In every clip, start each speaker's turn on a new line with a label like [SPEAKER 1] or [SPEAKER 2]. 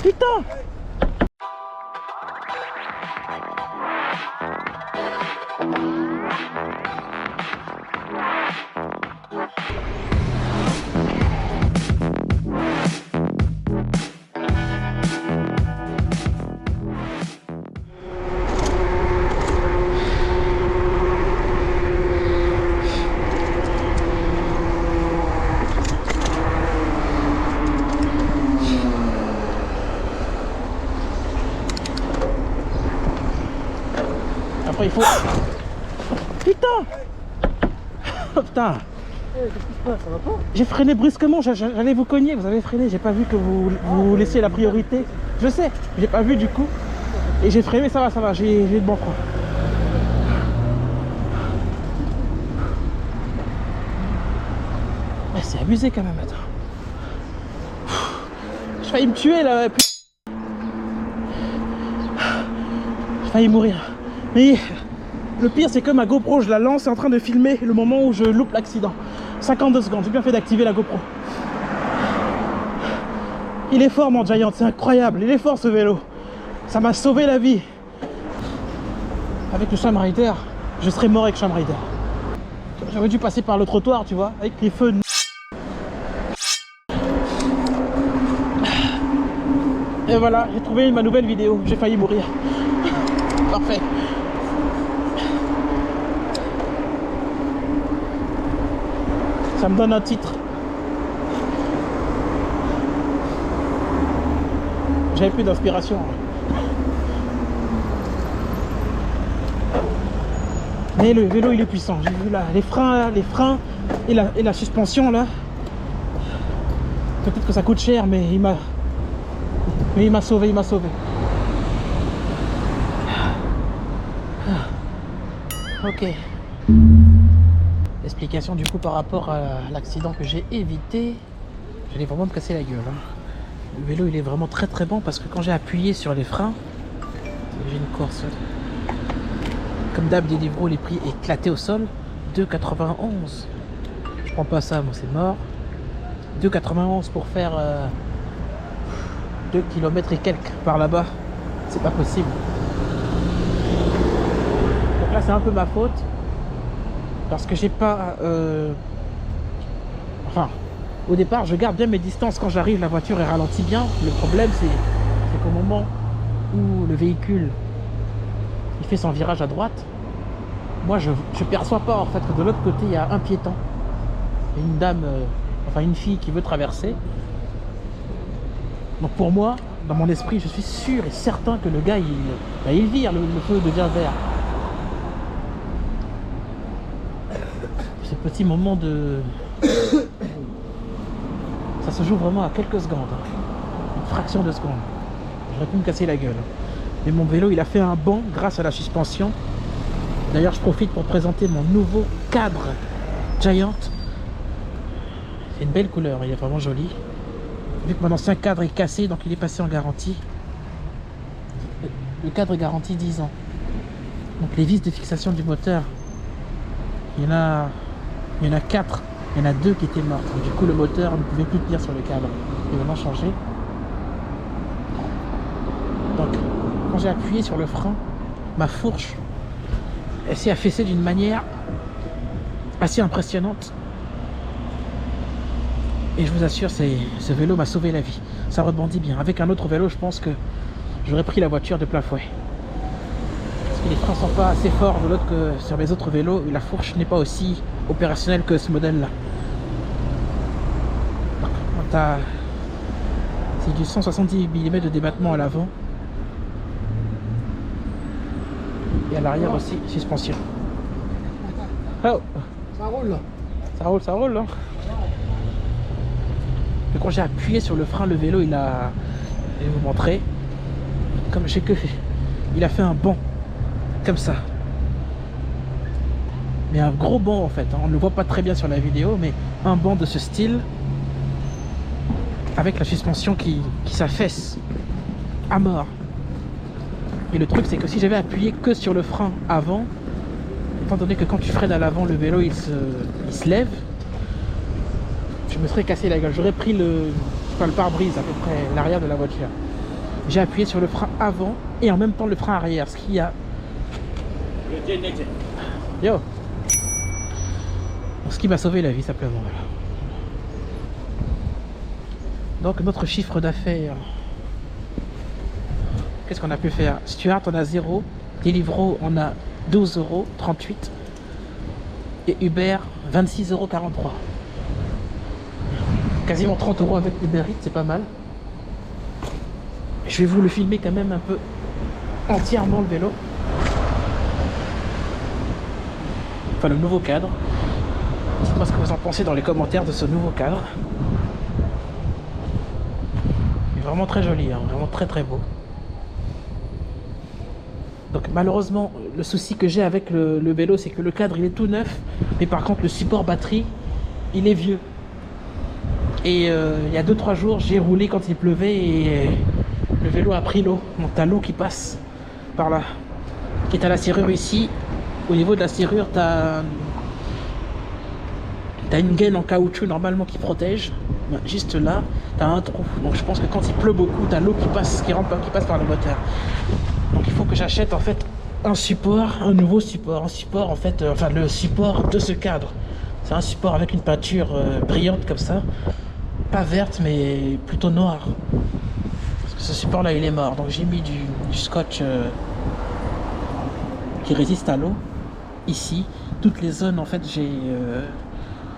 [SPEAKER 1] Putain! Après il faut... Putain! Oh, putain!
[SPEAKER 2] Qu'est-ce qui se passe? Ça va pas?
[SPEAKER 1] J'ai freiné brusquement, j'allais vous cogner, vous avez freiné, j'ai pas vu que vous laissiez la priorité. Je sais, j'ai pas vu du coup. Et j'ai freiné, ça va, j'ai de bon froid. Ouais, c'est abusé quand même, attends. J'ai failli me tuer là, j'ai failli mourir. Mais le pire c'est que ma GoPro, je la lance, est en train de filmer le moment où je loupe l'accident. 52 secondes, j'ai bien fait d'activer la GoPro. Il est fort mon Giant, c'est incroyable, il est fort ce vélo. Ça m'a sauvé la vie. Avec le Sham Rider, je serais mort avec Sham Rider. J'aurais dû passer par le trottoir, tu vois, avec les feux. Et voilà, j'ai trouvé ma nouvelle vidéo, j'ai failli mourir. Parfait. Ça me donne un titre. J'avais plus d'inspiration. Mais le vélo il est puissant. J'ai vu là les freins et la suspension là. Peut-être que ça coûte cher, mais il m'a sauvé, il m'a sauvé. Ok. Explication du coup par rapport à l'accident que j'ai évité. J'allais vraiment me casser la gueule. Le vélo il est vraiment très très bon parce que quand j'ai appuyé sur les freins, j'ai une course. Comme d'hab, Deliveroo, les prix éclatés au sol. 2,91. Je prends pas ça, moi c'est mort. 2,91 pour faire 2 km et quelques par là-bas. C'est pas possible. Donc là c'est un peu ma faute. Parce que j'ai pas... Enfin, au départ je garde bien mes distances. Quand j'arrive, la voiture est ralentit bien. Le problème c'est qu'au moment où le véhicule il fait son virage à droite, moi je perçois pas en fait que de l'autre côté il y a un piéton, une dame, enfin une fille qui veut traverser. Donc pour moi, dans mon esprit, je suis sûr et certain que le gars il vire, le feu devient vert. Ce petit moment de... Ça se joue vraiment à quelques secondes, une fraction de seconde. J'aurais pu me casser la gueule. Mais mon vélo il a fait un bond grâce à la suspension. D'ailleurs je profite pour présenter mon nouveau cadre Giant. C'est une belle couleur, il est vraiment joli. Vu que mon ancien cadre est cassé, donc il est passé en garantie. Le cadre est garanti 10 ans. Donc les vis de fixation du moteur, il y en a 4. Il y en a 2 qui étaient mortes. Du coup le moteur ne pouvait plus tenir sur le cadre. Il est vraiment changé. Donc quand j'ai appuyé sur le frein, ma fourche elle s'est affaissée d'une manière assez impressionnante. Et je vous assure, ce vélo m'a sauvé la vie. Ça rebondit bien. Avec un autre vélo, je pense que j'aurais pris la voiture de plein fouet. Parce que les freins sont pas assez forts de l'autre que sur mes autres vélos. Et la fourche n'est pas aussi opérationnelle que ce modèle-là. C'est du 170 mm de débattement à l'avant. Et à l'arrière aussi, suspension. Oh.
[SPEAKER 2] Ça roule là.
[SPEAKER 1] Ça roule hein. Et quand j'ai appuyé sur le frein, le vélo il a... Je vais vous montrer. Comme j'ai que fait. Il a fait un bond. Comme ça. Mais un gros bond en fait. On ne le voit pas très bien sur la vidéo, mais un bond de ce style. Avec la suspension qui s'affaisse à mort. Et le truc c'est que si j'avais appuyé que sur le frein avant, étant donné que quand tu freines à l'avant le vélo il se lève, je me serais cassé la gueule. J'aurais pris le pare-brise à peu près, l'arrière de la voiture. j'ai appuyé sur le frein avant et en même temps le frein arrière, ce qui a... Yo, ce qui m'a sauvé la vie simplement. Voilà. Donc notre chiffre d'affaires, qu'est-ce qu'on a pu faire? Stuart on a 0, Deliveroo on a 12,38 € et Uber 26,43 €. Quasiment 30 € avec Uber Eats, c'est pas mal. Je vais vous le filmer quand même un peu entièrement le vélo. Enfin le nouveau cadre. Dites-moi ce que vous en pensez dans les commentaires de ce nouveau cadre. Il est vraiment très joli, hein, vraiment très très beau. Donc malheureusement le souci que j'ai avec le vélo c'est que le cadre il est tout neuf. Mais par contre le support batterie il est vieux. Et il y a 2-3 jours j'ai roulé quand il pleuvait et le vélo a pris l'eau. Donc t'as l'eau qui passe par là. Et t'as la serrure ici. Au niveau de la serrure t'as une gaine en caoutchouc normalement qui protège. Ben, juste là t'as un trou. Donc je pense que quand il pleut beaucoup t'as l'eau qui passe par le moteur. Donc il faut que j'achète en fait un support, un nouveau support. Un support en fait, enfin le support de ce cadre. C'est un support avec une peinture brillante comme ça. Pas verte mais plutôt noire. Parce que ce support là il est mort. Donc j'ai mis du scotch qui résiste à l'eau. Ici, toutes les zones en fait j'ai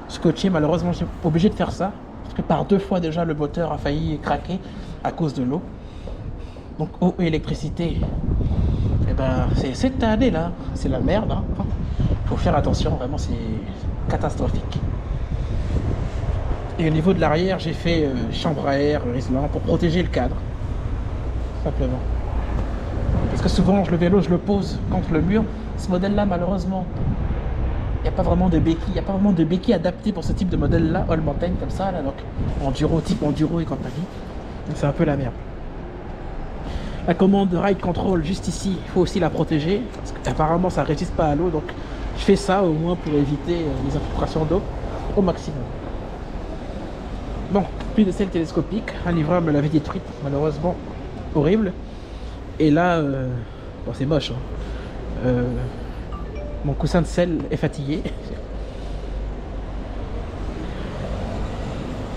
[SPEAKER 1] scotché. Malheureusement j'ai obligé de faire ça. Parce que par 2 fois déjà le moteur a failli craquer à cause de l'eau. Donc eau et électricité. Et ben c'est cette année là. C'est la merde. Hein. Faut faire attention, vraiment c'est catastrophique. Et au niveau de l'arrière, j'ai fait chambre à air, Riesland, pour protéger le cadre. Simplement. Parce que souvent, le vélo, je le pose contre le mur. Ce modèle-là, malheureusement, il n'y a pas vraiment de béquille. Il n'y a pas vraiment de béquille adaptée pour ce type de modèle-là, all mountain comme ça, là, donc enduro, type enduro et compagnie. Donc c'est un peu la merde. La commande ride control, juste ici, il faut aussi la protéger. Parce qu'apparemment, ça ne résiste pas à l'eau. Donc je fais ça au moins pour éviter les infiltrations d'eau au maximum. Bon, plus de selle télescopique, un livreur me l'avait détruite, malheureusement, horrible. Et là, bon, c'est moche. Hein. Mon coussin de selle est fatigué.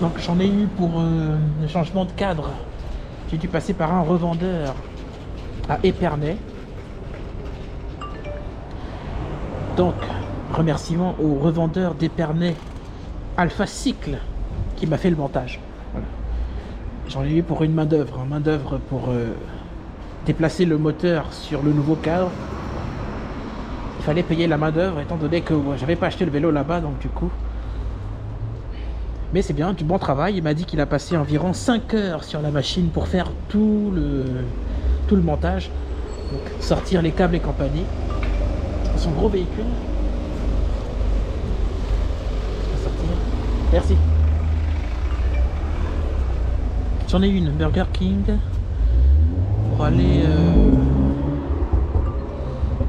[SPEAKER 1] Donc j'en ai eu pour le changement de cadre. J'ai dû passer par un revendeur à Épernay. Donc, remerciement au revendeur d'Épernay Alpha Cycle qui m'a fait le montage. Voilà. J'en ai eu pour une main d'œuvre pour déplacer le moteur sur le nouveau cadre. Il fallait payer la main d'œuvre étant donné que j'avais pas acheté le vélo là-bas, donc du coup. Mais c'est bien, du bon travail. Il m'a dit qu'il a passé environ 5 heures sur la machine pour faire tout le montage. Donc sortir les câbles et compagnie. Son gros véhicule. Sortir. Merci. J'en ai une, Burger King, pour aller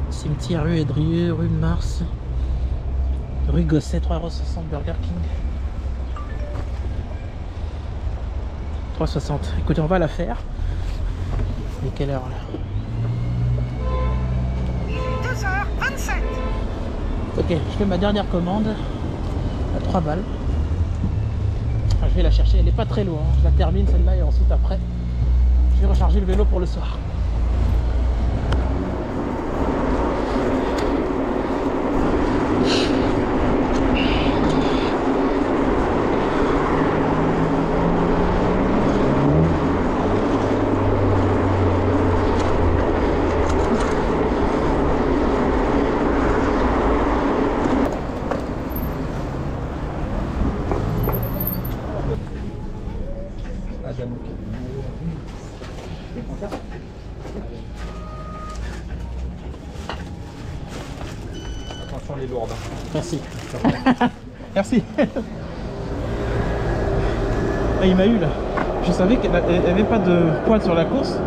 [SPEAKER 1] cimetière rue Edrieux, rue de Mars, rue Gosset, 3,60 € Burger King. 3,60. Écoutez, on va la faire. Il est quelle heure là?
[SPEAKER 3] Il est 2h27.
[SPEAKER 1] Ok, je fais ma dernière commande à 3 balles. Je vais la chercher, elle est pas très loin. Je la termine celle-là et ensuite après, je vais recharger le vélo pour le soir.
[SPEAKER 4] Attention les lourdes.
[SPEAKER 1] Merci. Merci. Ah, il m'a eu là. Je savais qu'elle n'avait pas de poids sur la course.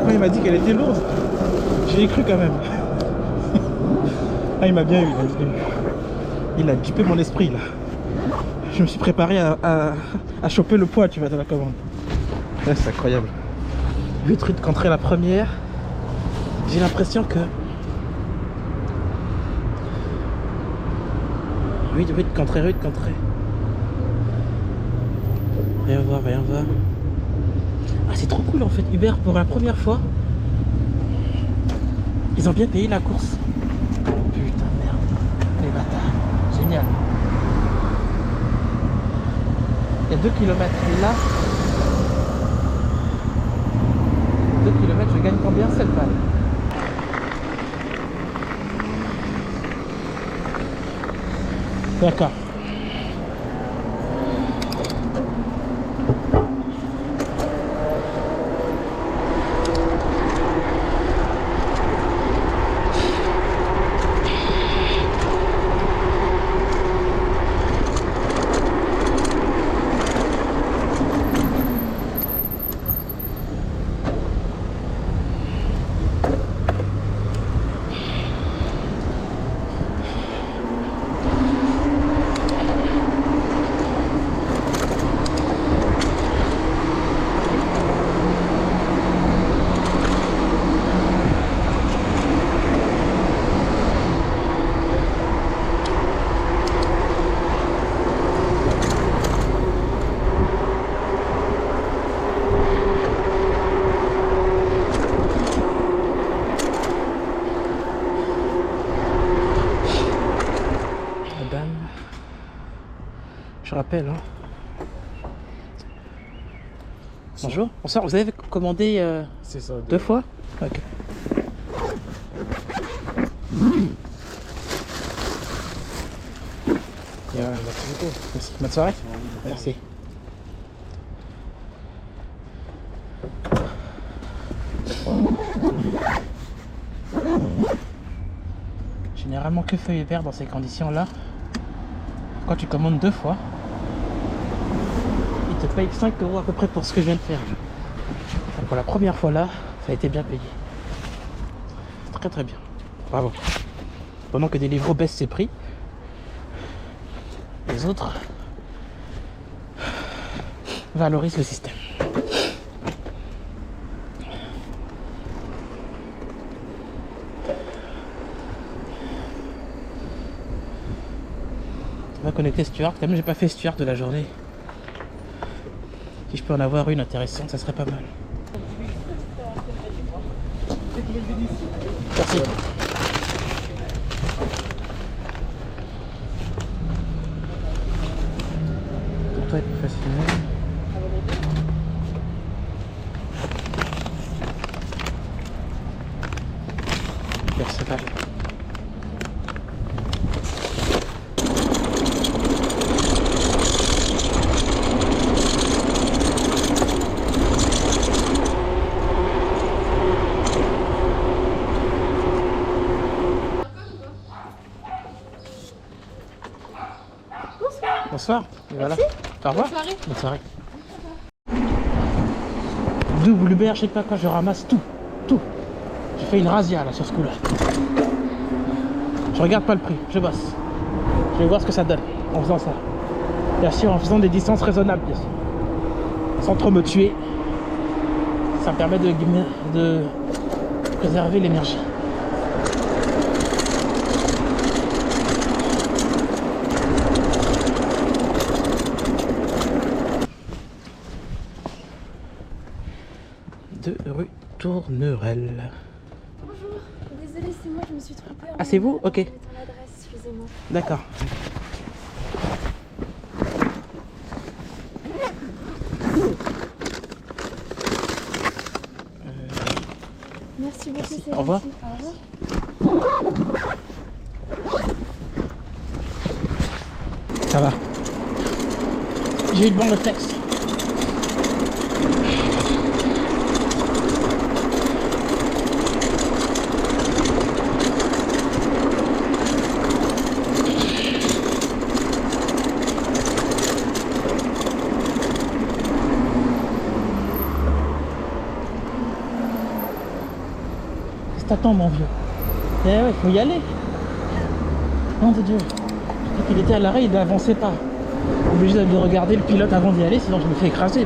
[SPEAKER 1] Quand il m'a dit qu'elle était lourde, j'ai cru quand même. Ah, il m'a bien eu. Il a dupé mon esprit là. Je me suis préparé à choper le poids, tu vois, de la commande. Ouais, c'est incroyable. 8 rues de Contrée la première. J'ai l'impression que 8 rues de Contrée, rue de Contrée. Rien voir, rien voir. Ah, c'est trop cool en fait, Uber pour la première fois. Ils ont bien payé la course. Putain merde, les bâtards. Génial. Il y a 2 km là. 2 km, je gagne combien? 7 balles. D'accord. Je rappelle. Hein. Bonjour. Bonsoir. Vous avez commandé
[SPEAKER 2] C'est ça.
[SPEAKER 1] 2 fois? Ok.
[SPEAKER 2] Merci beaucoup.
[SPEAKER 1] Merci. Bonne soirée. Merci. Généralement que feuille vert dans ces conditions-là. Quand tu commandes 2 fois, ils te payent 5 € à peu près pour ce que je viens de faire. Donc pour la première fois là, ça a été bien payé. Très très bien. Bravo. Pendant que Deliveroo baisse ses prix, les autres valorisent le système. On va connecter Stuart. Quand même, j'ai pas fait Stuart de la journée. Si je peux en avoir une intéressante, ça serait pas mal. Merci. Pour toi, être plus facilement. Perceval. Bonsoir. Et voilà. Au revoir.
[SPEAKER 5] Bonne soirée.
[SPEAKER 1] Bonne soirée. Double Uber, je sais pas quoi, je ramasse tout. Tout. J'ai fait une razzia là sur ce coup-là. Je regarde pas le prix, je bosse. Je vais voir ce que ça donne en faisant ça. Bien sûr, en faisant des distances raisonnables, bien sûr. Sans trop me tuer. Ça me permet de préserver l'énergie. De rue Tournerelle.
[SPEAKER 5] Bonjour, désolée, c'est moi, je me suis trompée.
[SPEAKER 1] Ah, c'est vous? Ok.
[SPEAKER 5] J'ai ton adresse, excusez-moi.
[SPEAKER 1] D'accord.
[SPEAKER 5] Merci beaucoup,
[SPEAKER 1] Merci.
[SPEAKER 5] c'est
[SPEAKER 1] Au revoir.
[SPEAKER 5] gentil. Au revoir.
[SPEAKER 1] Ça va. J'ai eu le bon réflexe. Qu'est-ce que t'attends, mon vieux? Eh ouais, faut y aller. Nom de Dieu. Je dis qu'il était à l'arrêt, il n'avançait pas. Obligé de regarder le pilote avant d'y aller, sinon je me fais écraser.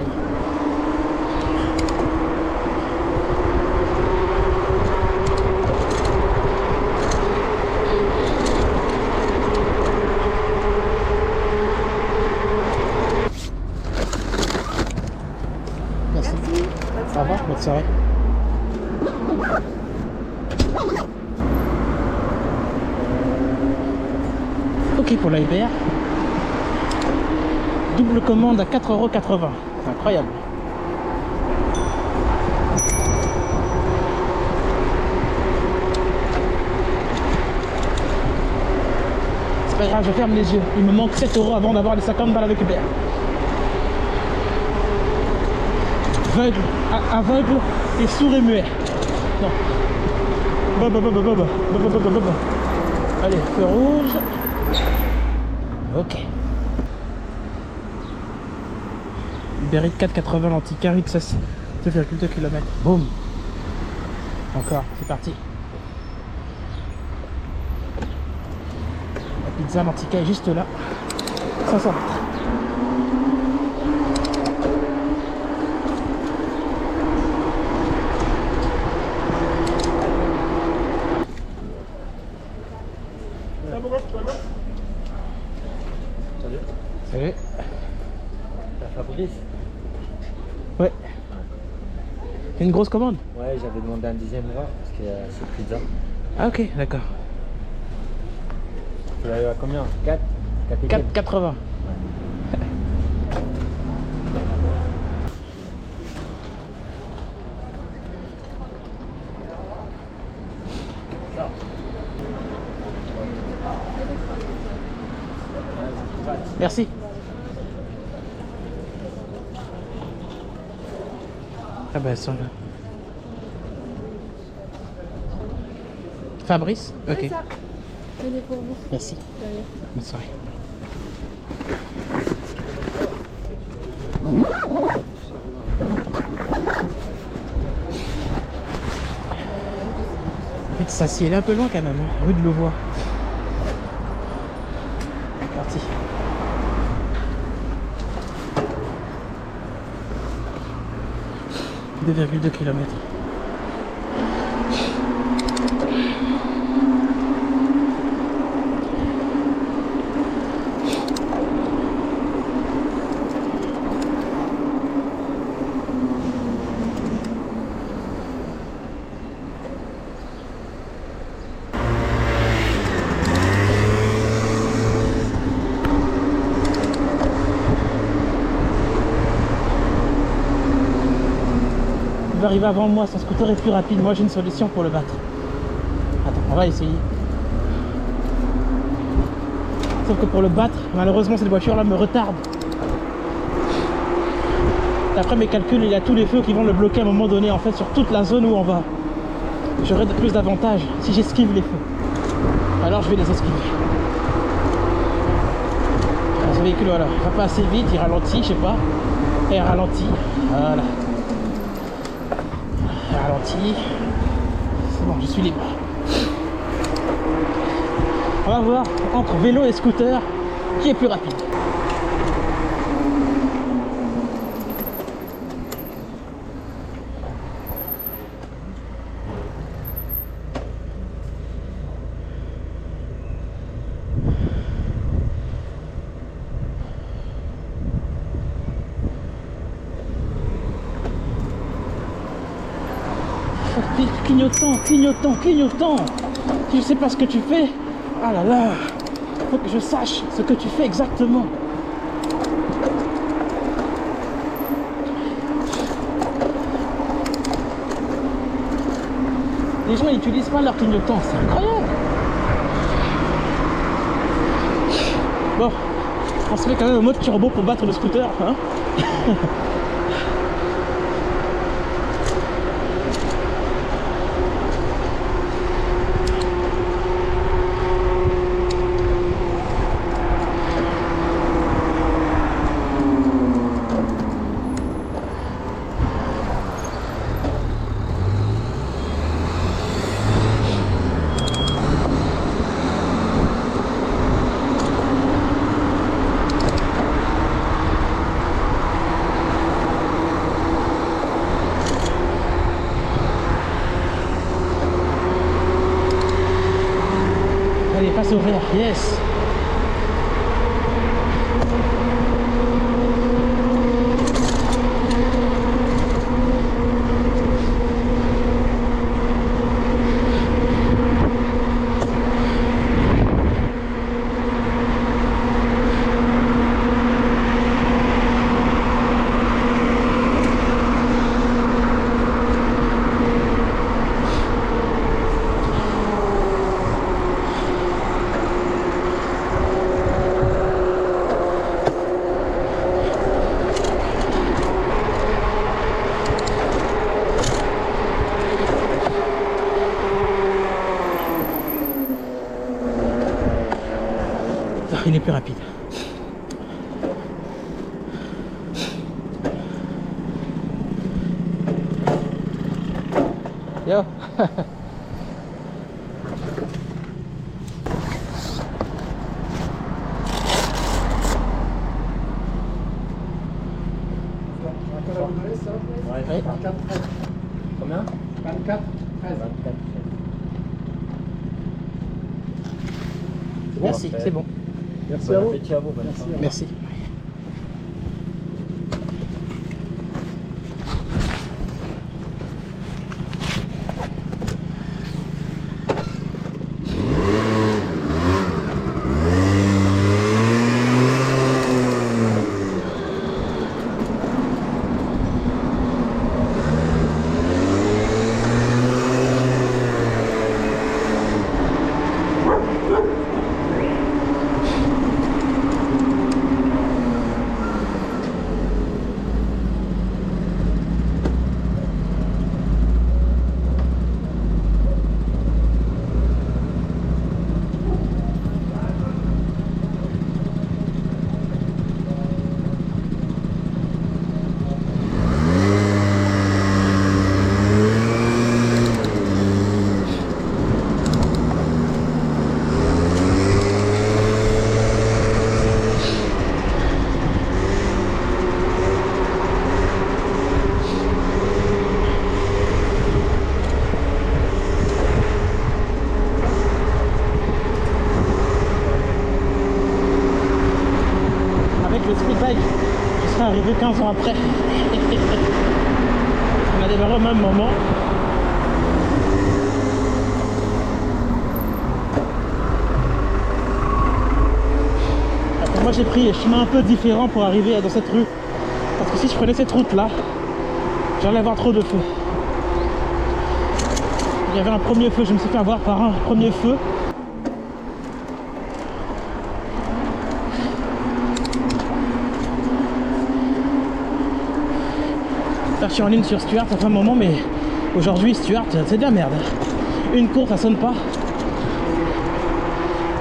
[SPEAKER 1] Merci. Au revoir, bonne soirée. Ok pour la IBR. Double commande à 4,80 €. C'est incroyable. C'est pas grave, je ferme les yeux. Il me manque 7 € avant d'avoir les 50 balles avec Uber. Aveugle et sourd et muet. Non. Allez, feu rouge. Ok. Uber Eats 4,80 l'anticarite, 2,2 km. Boum. Encore, c'est parti. La pizza l'antica est juste là. 500 mètres. Salut.
[SPEAKER 6] T'as Fabrice?
[SPEAKER 1] Ouais. Une grosse commande?
[SPEAKER 6] Ouais, j'avais demandé un 10e gras parce qu'il y a cette pizza.
[SPEAKER 1] Ah ok, d'accord.
[SPEAKER 6] Tu l'as eu à combien? 4?
[SPEAKER 1] 4,80. Merci. Ah bah elles sont là. Fabrice? Ok.
[SPEAKER 5] C'est ça. Tenez pour vous.
[SPEAKER 1] Merci.
[SPEAKER 5] Derrière.
[SPEAKER 1] Bonne soirée. Vite, ça s'y est un peu loin quand même, hein. Rue de Louvois. Parti. « 2,2 km. Il va arriver avant moi, son scooter est plus rapide. Moi j'ai une solution pour le battre. Attends, on va essayer. Sauf que pour le battre, malheureusement cette voiture là me retarde. D'après mes calculs, il y a tous les feux qui vont le bloquer à un moment donné en fait sur toute la zone où on va. J'aurai plus d'avantages si j'esquive les feux. Alors je vais les esquiver. Ce véhicule voilà, il va pas assez vite, il ralentit, je sais pas. Et il ralentit. Voilà. Ralenti. C'est bon, je suis libre. On va voir entre vélo et scooter qui est plus rapide. Clignotant. Si je sais pas ce que tu fais, ah là là, faut que je sache ce que tu fais exactement. Les gens n'utilisent pas leur clignotant, c'est incroyable. Bon, on se met quand même au mode turbo pour battre le scooter, hein. Allez, passe au vert, yes. il est plus rapide. Yo.
[SPEAKER 6] Ouais,
[SPEAKER 1] Ouais.
[SPEAKER 2] 24, 13.
[SPEAKER 6] Combien?
[SPEAKER 2] 24, 13.
[SPEAKER 6] 24.
[SPEAKER 1] Merci,
[SPEAKER 6] parfait.
[SPEAKER 1] c'est bon.
[SPEAKER 2] Merci à
[SPEAKER 6] Bon
[SPEAKER 2] vous.
[SPEAKER 6] appétit à vous. Bonne
[SPEAKER 2] Merci.
[SPEAKER 6] soirée.
[SPEAKER 1] Merci. Avec le street bike, je serais arrivé 15 ans après. On a démarré au même moment. Après, moi j'ai pris un chemin un peu différent pour arriver dans cette rue. Parce que si je prenais cette route là, j'allais avoir trop de feux. Il y avait un premier feu, je me suis fait avoir par un premier feu. Là, je suis en ligne sur Stuart, ça fait un moment, mais aujourd'hui, Stuart, c'est de la merde. Une course, ça sonne pas.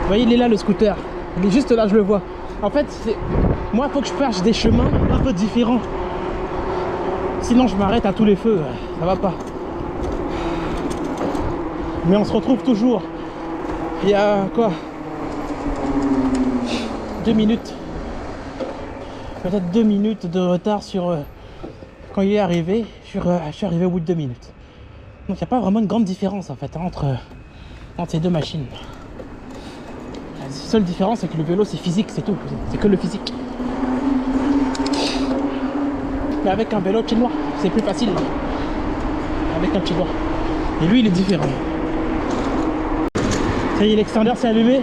[SPEAKER 1] Vous voyez, il est là le scooter. Il est juste là, je le vois. En fait, moi, il faut que je fasse des chemins un peu différents. Sinon, je m'arrête à tous les feux. Ça va pas. Mais on se retrouve toujours. Il y a quoi 2 minutes. Peut-être 2 minutes de retard sur... Quand il est arrivé, je suis arrivé au bout de 2 minutes. Donc il n'y a pas vraiment une grande différence en fait entre ces deux machines. La seule différence c'est que le vélo c'est physique, c'est tout. C'est que le physique. Mais avec un vélo chinois, c'est plus facile. Avec un chinois. Et lui il est différent. Ça y est, l'extendeur s'est allumé.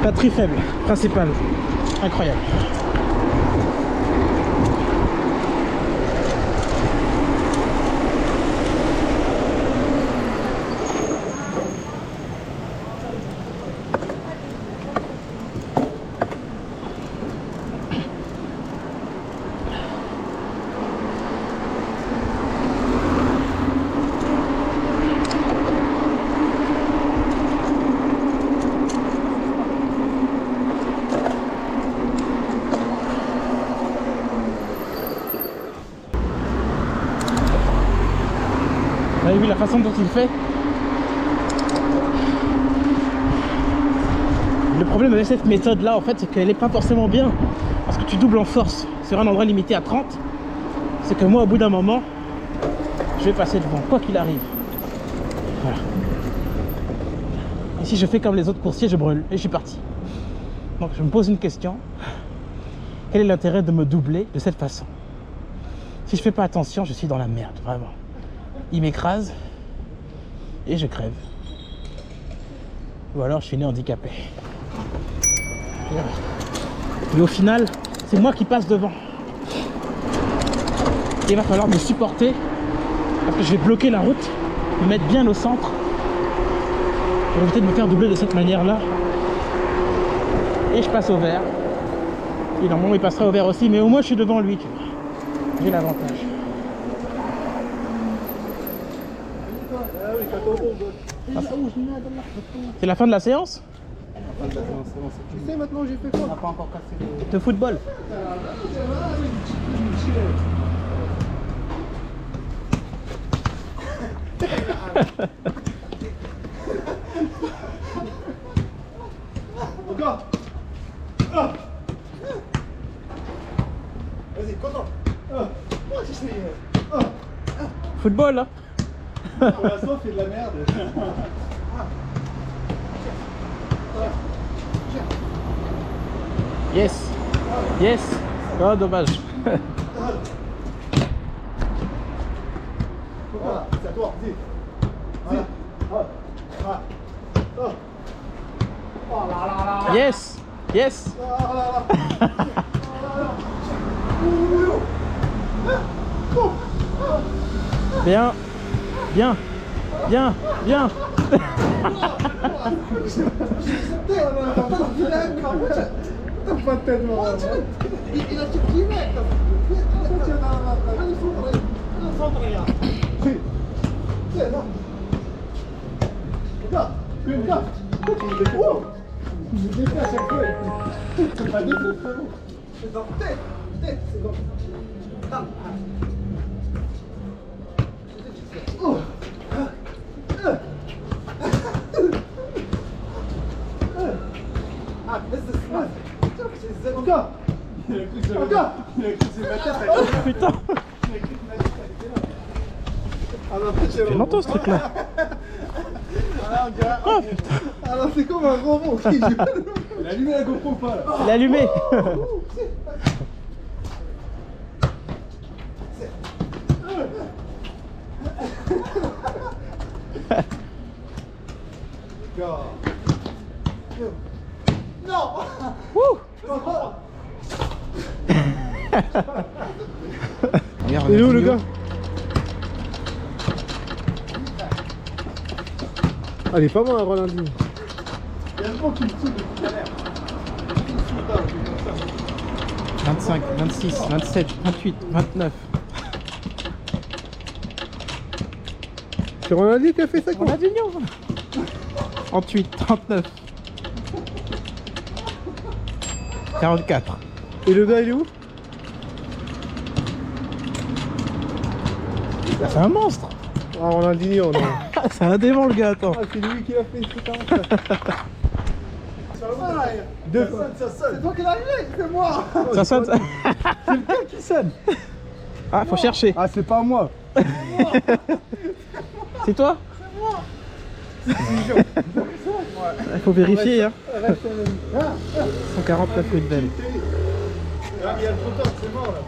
[SPEAKER 1] Batterie faible, principale. Incroyable. Vous avez vu la façon dont il fait? Le problème avec cette méthode là en fait c'est qu'elle n'est pas forcément bien parce que tu doubles en force sur un endroit limité à 30. C'est que moi au bout d'un moment je vais passer devant quoi qu'il arrive. Voilà. Et si je fais comme les autres coursiers, je brûle et je suis parti. Donc je me pose une question. Quel est l'intérêt de me doubler de cette façon? Si je fais pas attention, je suis dans la merde, vraiment. Il m'écrase et je crève. Ou alors je suis né handicapé. Mais au final, c'est moi qui passe devant. Il va falloir me supporter parce que je vais bloquer la route, me mettre bien au centre pour éviter de me faire doubler de cette manière-là. Et je passe au vert. Et normalement il passera au vert aussi, mais au moins je suis devant lui, tu vois. J'ai l'avantage. C'est la fin de la séance?
[SPEAKER 2] Tu sais maintenant j'ai fait quoi?
[SPEAKER 1] On n'a pas encore cassé de football.
[SPEAKER 2] Encore. Vas-y, content.
[SPEAKER 1] Football, hein.
[SPEAKER 2] Pour l'instant, fait de la merde.
[SPEAKER 1] Yes. Yes. Oh, dommage.
[SPEAKER 2] Voilà, c'est à toi. Vas-y. Voilà. Voilà. Oh là là là.
[SPEAKER 1] Yes. Yes. Bien. Bien. Bien. Bien.
[SPEAKER 2] Pas de tête, non. Il a tout qui met. Je me défais à chaque fois. C'est pas des trucs, frérot. C'est dans tête. Tête, c'est bon. Ah, laisse le smart. Encore. Il a cru que j'avais... Encore. Il a cru que c'est ma tête.
[SPEAKER 1] Putain.
[SPEAKER 2] Il a cru que ma tête était là. Ah non,
[SPEAKER 1] Ça fait longtemps ce truc là.
[SPEAKER 2] Ah, gars.
[SPEAKER 1] Oh putain.
[SPEAKER 2] Alors c'est comme un robot qui joue. Il a allumé la GoPro ou pas là?
[SPEAKER 1] Il est allumé.
[SPEAKER 2] Non.
[SPEAKER 1] Wouh. Regarde,
[SPEAKER 2] Il est où le gars? Ah, il est pas mal, Rolandini. Il y a le vent qui me saoule depuis tout à l'heure.
[SPEAKER 1] 25, 26, 27, 28, 29.
[SPEAKER 2] C'est Rolandini qui a fait ça, quoi?
[SPEAKER 1] Ronaldinho. 38, 39. 44.
[SPEAKER 2] Et le gars, il est où?
[SPEAKER 1] C'est un monstre.
[SPEAKER 2] Ah, Rolandini, on a...
[SPEAKER 1] C'est un démon le gars, attends.
[SPEAKER 2] Ah, c'est lui qui a fait ce temps. Deux fois. C'est toi qui l'as allumé, c'est moi.
[SPEAKER 1] Ça sonne.
[SPEAKER 2] C'est le gars qui sonne.
[SPEAKER 1] Ah, faut chercher.
[SPEAKER 2] Ah, c'est pas moi.
[SPEAKER 1] C'est toi? Il faut vérifier, hein. 149 rue de Belle.
[SPEAKER 2] Ah, il y a le trottoir, c'est mort là.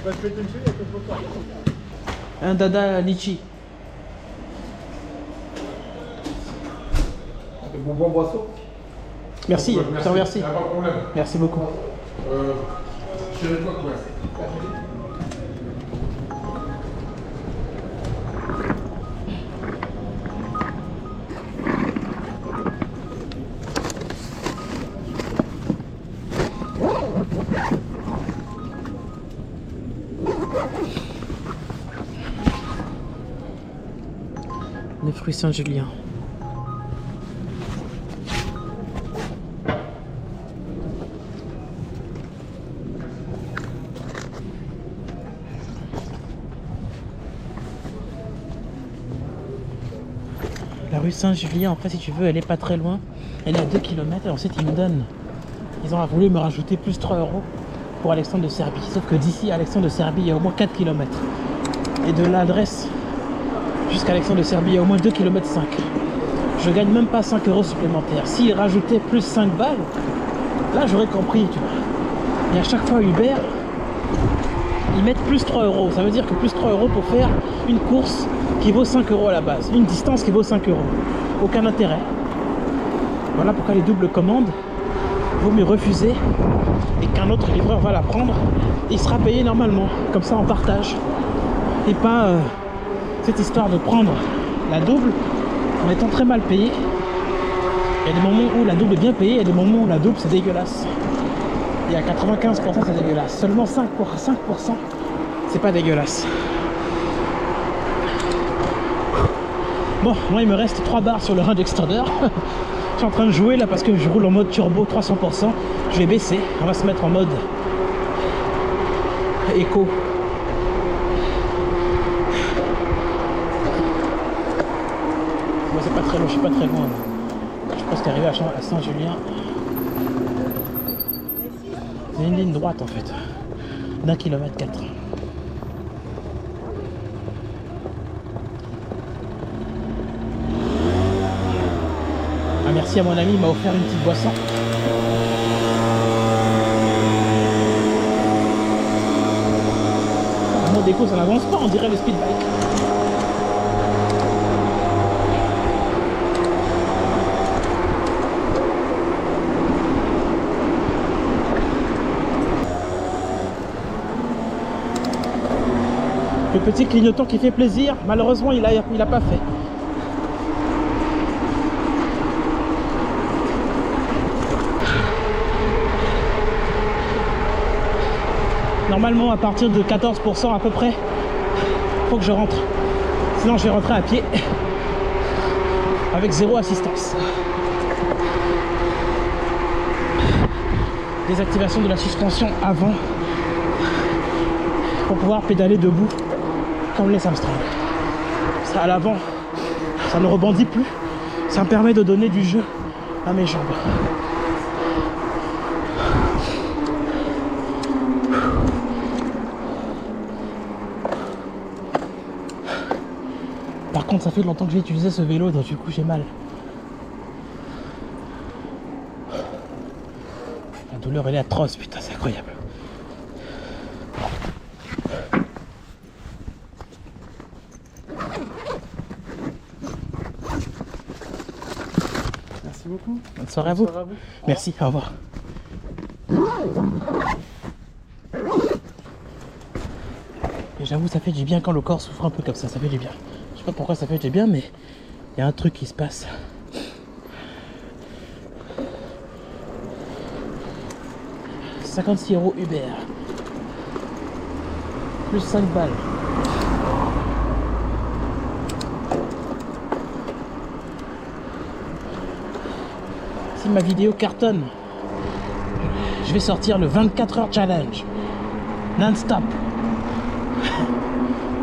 [SPEAKER 2] Bah, je vais te le tuer avec le trottoir.
[SPEAKER 1] Un dada litchi.
[SPEAKER 4] Bonbon boisseau.
[SPEAKER 1] Merci, je te remercie.
[SPEAKER 4] Pas de problème.
[SPEAKER 1] Merci beaucoup.
[SPEAKER 4] Je vais toi quoi.
[SPEAKER 1] Les fruits Saint-Julien. La rue Saint-Julien, en fait, si tu veux, elle est pas très loin. Elle est à 2 km et ensuite ils me donnent. Ils ont voulu me rajouter plus 3 € pour Alexandre de Serbie. Sauf que d'ici à Alexandre de Serbie, il y a au moins 4 km. Et de l'adresse jusqu'à Alexandre de Serbie, il y a au moins 2 km 5. Je gagne même pas 5 € supplémentaires. S'ils rajoutaient plus 5 balles, là j'aurais compris, tu vois. Et à chaque fois Uber, ils mettent plus 3 €. Ça veut dire que plus 3 € pour faire une course qui vaut 5 € à la base. Une distance qui vaut 5 €. Aucun intérêt. Voilà pourquoi les doubles commandes, vaut mieux refuser et qu'un autre livreur va la prendre. Il sera payé normalement. Comme ça on partage. Et pas cette histoire de prendre la double en étant très mal payé. Il y a des moments où la double est bien payée, il y a des moments où la double c'est dégueulasse. Et à 95% c'est dégueulasse. Seulement 5%, c'est pas dégueulasse. Bon, moi il me reste 3 barres sur le range extender. Je suis en train de jouer là parce que je roule en mode turbo 300%. Je vais baisser, on va se mettre en mode éco. Bon, c'est pas très loin, je suis pas très loin. Je pense qu'arriver à Saint-Julien, c'est une ligne droite en fait, d'1 km 4. Ah, merci à mon ami, il m'a offert une petite boisson. Ah, mon déco, ça n'avance pas, on dirait le speed bike. Le petit clignotant qui fait plaisir, malheureusement il a pas fait. Normalement à partir de 14% à peu près, faut que je rentre. Sinon je vais rentrer à pied avec zéro assistance. Désactivation de la suspension avant pour pouvoir pédaler debout comme les Armstrong. Ça à l'avant, ça ne rebondit plus. Ça me permet de donner du jeu à mes jambes. Par contre, ça fait longtemps que j'ai utilisé ce vélo, donc du coup j'ai mal. La douleur elle est atroce, putain, c'est incroyable.
[SPEAKER 2] Merci beaucoup.
[SPEAKER 1] Bonne soirée à vous. Merci, au revoir. Et j'avoue, ça fait du bien quand le corps souffre un peu comme ça fait du bien. Je sais pas pourquoi ça fait du bien, mais il y a un truc qui se passe. « 56 € Uber. Plus 5 balles. » Si ma vidéo cartonne, je vais sortir le 24 heures challenge. Non-stop.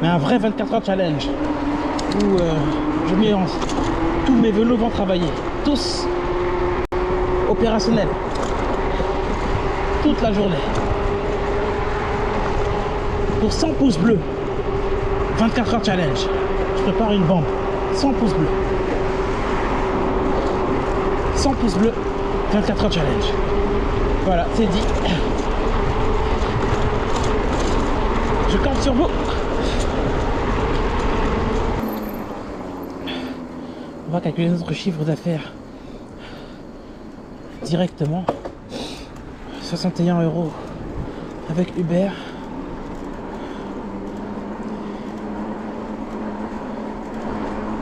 [SPEAKER 1] Mais un vrai 24 heures challenge. Où je mets en... tous mes vélos vont travailler. Tous opérationnels. Toute la journée. Pour 100 pouces bleus. 24 heures challenge. Je prépare une bombe. 100 pouces bleus. 100 pouces bleus. 24 heures challenge. Voilà, c'est dit. Je compte sur vous. On va calculer notre chiffre d'affaires directement. 61 € avec Uber.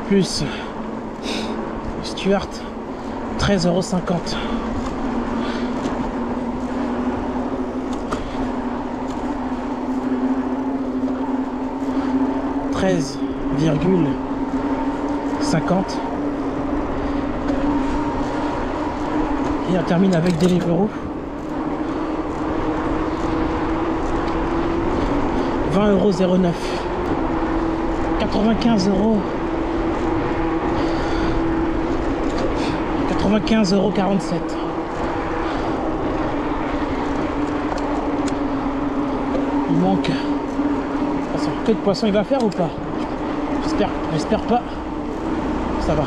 [SPEAKER 1] Plus Stuart, 13,50 €. $13,50. Et on termine avec Deliveroo. 20,09 €. 95 €. 95,47 €. Il manque. Que de poisson il va faire ou pas? J'espère pas. Ça va.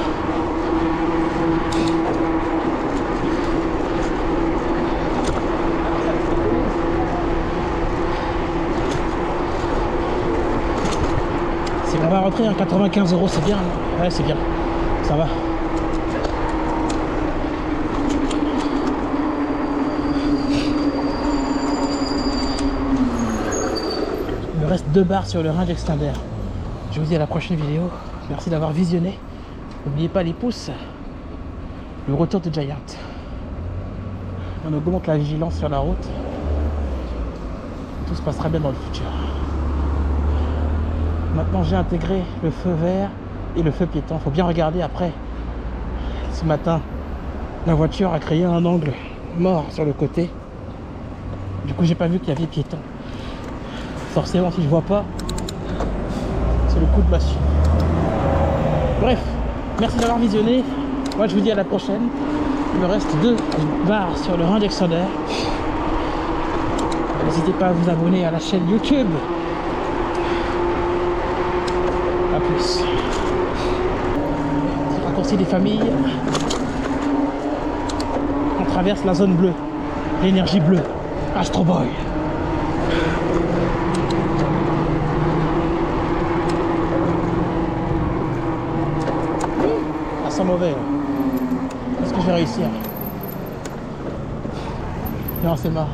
[SPEAKER 1] Si on va rentrer en 95 €, c'est bien. Ouais, c'est bien. Ça va. Il me reste 2 barres sur le range extender. Je vous dis à la prochaine vidéo. Merci d'avoir visionné. N'oubliez pas les pouces. Le retour de Giant. On augmente la vigilance sur la route. Tout se passera bien dans le futur. Maintenant j'ai intégré le feu vert et le feu piéton. Faut bien regarder après. Ce matin, La voiture a créé un angle mort sur le côté. Du coup, j'ai pas vu qu'il y avait piéton. Forcément, si je vois pas, c'est le coup de massue. Bref, merci d'avoir visionné. Moi, je vous dis à la prochaine. Il me reste 2 barres sur le Rhin-Dexander. N'hésitez pas à vous abonner à la chaîne YouTube. A plus. Raccourci des familles. On traverse la zone bleue. L'énergie bleue. Astro Boy. Ça sent mauvais. Est-ce que je vais réussir? Non, c'est marre.